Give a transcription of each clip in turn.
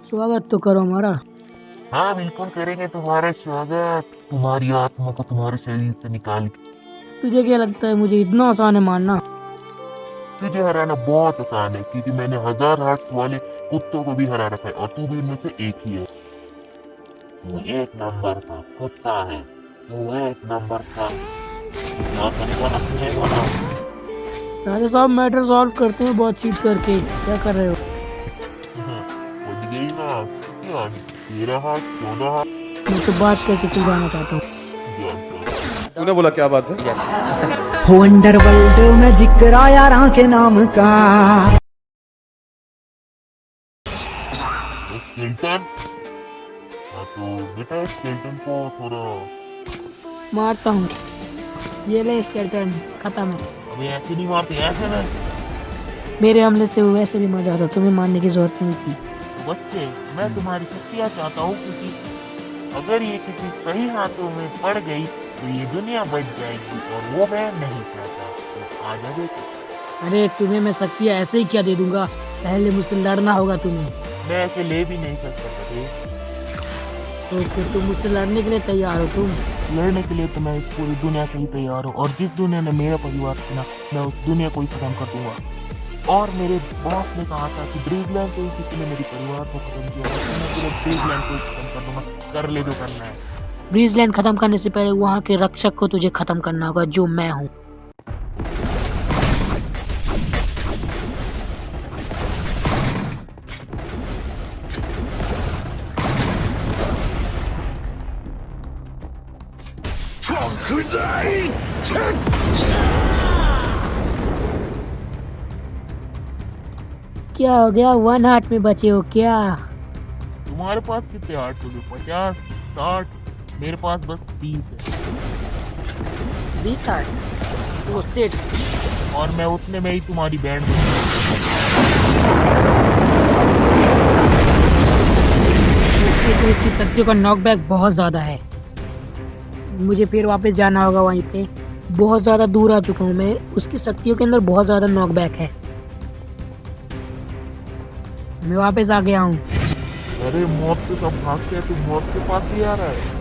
स्वागत तो करो हमारा। हाँ बिल्कुल करेंगे तुम्हारा स्वागत, तुम्हारी आत्मा को तुम्हारे शरीर से निकाल के। तुझे क्या लगता है मुझे इतना आसान है मारना? तुझे हराना बहुत आसान है क्योंकि मैंने 1000 हार्ट्स वाले कुत्तों को भी हरा रखा है और तू भी उनमें से एक ही है। तू एक नंबर का कुत्ता है, तू एक नंबर का। तुझे बना राजा साहब मैटर सॉल्व करते हैं बातचीत करके, क्या कर रहे हो? बन गई ना क्या? 13 हाथ 14 हाथ। मैं तो बात करके सुलझाना चाहता हूँ। तूने बोला क्या बात है? हो अंडरवर्ल्ड में जिक्र आया राह के नाम का। स्केल्टन, हाँ तो बेटा स्केल्टन को थोड़ा मारता हूँ। ये ले स्केलेटन, खत्म है। अभी ऐसे नहीं मारते, ऐसे नहीं। मेरे हमले से वो वैसे भी मर जाता, तुम्हें मारने की जरूरत नहीं थी। बच्चे, मैं तुम्हारी शक्तियाँ चाहता हूँ क्योंकि अगर ये किसी सही हाथों में पड़ गई तो ये दुनिया बच जाएगी और वो मैं नहीं चाहता। तो आ जा बेटा। अरे तुम्हें मैं शक्तियाँ ऐसे ही क्या दे दूंगा, पहले मुझसे लड़ना होगा तुम्हें। मैं ऐसे ले भी नहीं सकता कभी। तो फिर तुम मुझसे लड़ने के लिए तैयार हो तुम? लड़ने के लिए तो मैं इस पूरी दुनिया से ही तैयार हूँ और जिस दुनिया ने मेरा परिवार चुना मैं उस दुनिया को ही खत्म कर दूंगा। और मेरे बॉस ने कहा था कि ब्रीजलैंड से ही किसी ने मेरे परिवार को खत्म किया है, तो मैं पूरे ब्रीजलैंड को ही खत्म कर दूंगा। कर ले जो करना है। ब्रीजलैंड खत्म करने से पहले वहाँ के रक्षक को तुझे खत्म करना होगा, जो मैं हूँ। क्या हो गया, वन हार्ट में बचे हो क्या? तुम्हारे पास कितने हार्ट्स हो गए? 50 60? मेरे पास बस 20 है 20 हार्ट? वो सेट। और मैं उतने में ही तुम्हारी बैंड तो इसकी शक्तियों का नॉकबैक बहुत ज्यादा है। मुझे फिर वापस जाना होगा वहीं पे। बहुत ज्यादा दूर आ चुका हूँ मैं, उसकी शक्तियों के अंदर बहुत ज्यादा नॉकबैक है। मैं वापस आ गया हूँ। अरे मौत से सब भागते हैं, तू मौत के पास ही आ रहा है।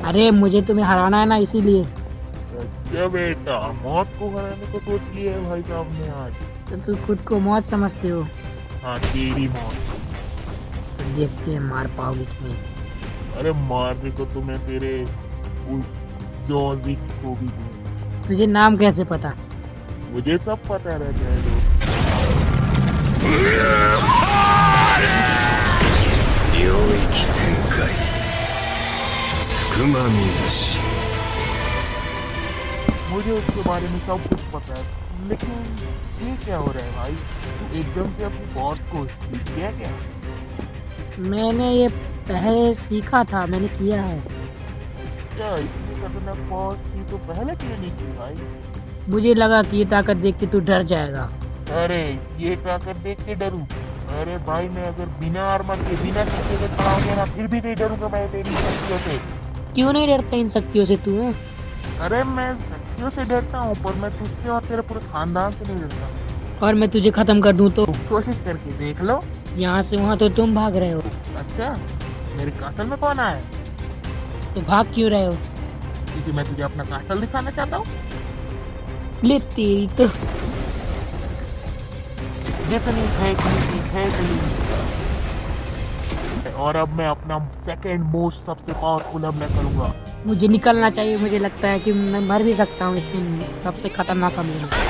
अरे मुझे तुम्हें हराना है ना, इसीलिए। अच्छा बेटा, मौत को हराने को सोच लिया है भाई साहब ने आज। तो तुम खुद को मौत समझते हो? हाँ तेरी मौत। तो देखते हैं मार पाओगे कि नहीं। अरे मारने को तो मैं तेरे उस ज़ोज़िक्स को भी दूँ। तुझे नाम कैसे पता? मुझे सब पता रहता है लोग। मुझे उसके बारे में सब कुछ पता है, लेकिन ये क्या हो रहा है भाई? तू एकदम से अपनी बॉस को सीख गया क्या? मैंने ये पहले सीखा था, मैंने किया है। अच्छा, इतनी खतरनाक बॉस थी तो पहले क्यों नहीं की भाई? मुझे लगा कि ये ताकत देख के तू डर जाएगा। अरे ये ताकत देख के डरूं? अरे भाई मैं अगर बिना आर्मर के बिना शक्ति के खड़ा हो गया ना फिर भी नहीं डरूंगा मैं तेरी शक्तियों से। क्यों नहीं डरता इन शक्तियों से तू? अरे मैं शक्तियों से डरता हूँ पर मैं तुझसे और तेरे पूरे खानदान से नहीं डरता। और मैं तुझे खत्म कर दूं तो? कोशिश करके देख लो। यहाँ से वहाँ तो तुम भाग रहे हो। अच्छा, मेरे कासल में कौन आया? तो भाग क्यों रहे हो? क्योंकि मैं तुझे अपना कासल दिखाना चाहता हूँ। ले तेरी तो। जितनी फेंकनी और अब मैं अपना सेकंड मोस्ट सबसे पावरफुल हमला करूंगा। मुझे निकलना चाहिए, मुझे लगता है कि मैं मर भी सकता हूँ इस दिन। सबसे खतरनाक हमले।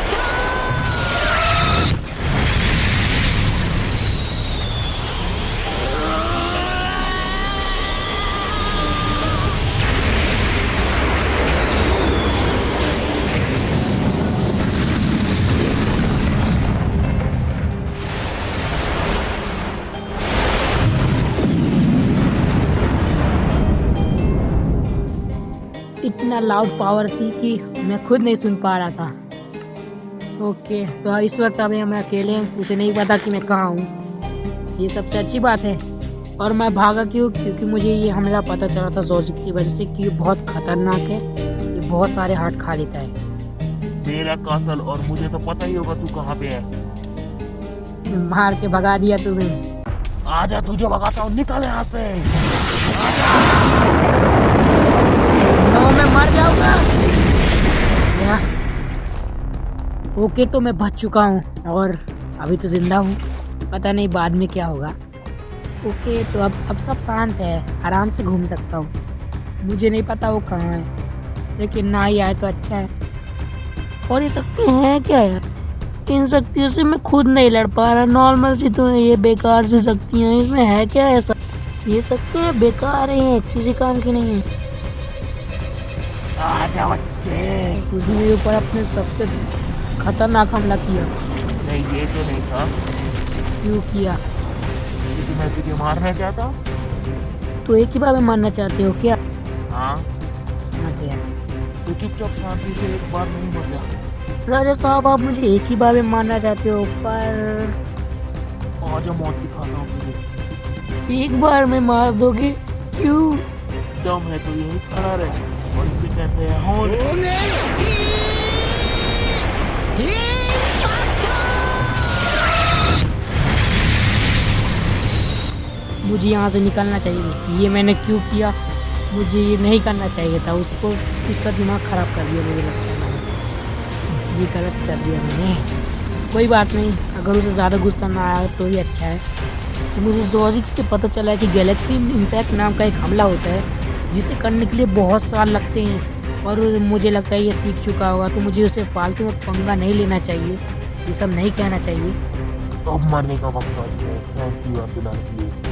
इतना लाउड पावर थी कि मैं खुद नहीं सुन पा रहा था। ओके, तो इस वक्त अभी हम अकेले हैं, उसे नहीं पता कि मैं कहाँ हूँ। ये सबसे अच्छी बात है। और मैं भागा क्यों? क्योंकि मुझे ये हमला पता चला था ज़ोज़िक की वजह से कि ये बहुत खतरनाक है, ये बहुत सारे हार्ट खा लेता है। मेरा कासल और मुझे तो पता ही होगा तू कहाँ पे है। मार के भगा दिया तुम्हें। आजा, तुझे भगाता हूँ, निकल यहाँ से। नो, मैं मर जाऊंगा। क्या? ओके, तो मैं बच चुका हूँ और अभी तो जिंदा हूँ, पता नहीं बाद में क्या होगा। ओके, तो अब सब शांत है, आराम से घूम सकता हूँ। मुझे नहीं पता वो कहाँ है, लेकिन ना ही आए तो अच्छा है। और ये शक्ति हैं क्या यार? इन शक्तियों से मैं खुद नहीं लड़ पा रहा। नॉर्मल सी तो है, ये बेकार सी शक्तियाँ, इसमें है क्या ऐसा? ये शक्तियाँ बेकार हैं, किसी काम की नहीं है। आजा बच्चे। तूने मेरे ऊपर अपने सबसे खतरनाक हमला किया। नहीं, ये तो नहीं था, क्यों किया? क्योंकि मैं तुझे मारना चाहता हूँ। तो एक ही बार में मारना चाहते हो क्या? हाँ, समझ गया। तो चुपचाप शांति से एक बार नहीं मर जा। राजा साहब, आप मुझे एक ही बार में मारना चाहते हो, पर आजा, मौत दिखाता हूँ तुझे। एक बार में मार दोगे? क्यों? दम है तो यही खड़ा रहे, और इसे कहते हैं होन। मुझे यहाँ से निकलना चाहिए। ये मैंने क्यों किया? मुझे ये नहीं करना चाहिए था। उसका दिमाग खराब कर दिया, मुझे लगता है मैंने ये गलत कर दिया मैंने। कोई बात नहीं, अगर उसे ज़्यादा गुस्सा ना आया तो ही अच्छा है। तो मुझे लॉजिक से पता चला है कि गैलेक्सी इम्पैक्ट नाम का एक हमला होता है, जिसे करने के लिए बहुत साल लगते हैं, और मुझे लगता है ये सीख चुका होगा। तो मुझे उसे फालतू में पंगा नहीं लेना चाहिए, ये सब नहीं कहना चाहिए। अब मरने का वक्त आ चुका है। थैंक यू आपके लिए।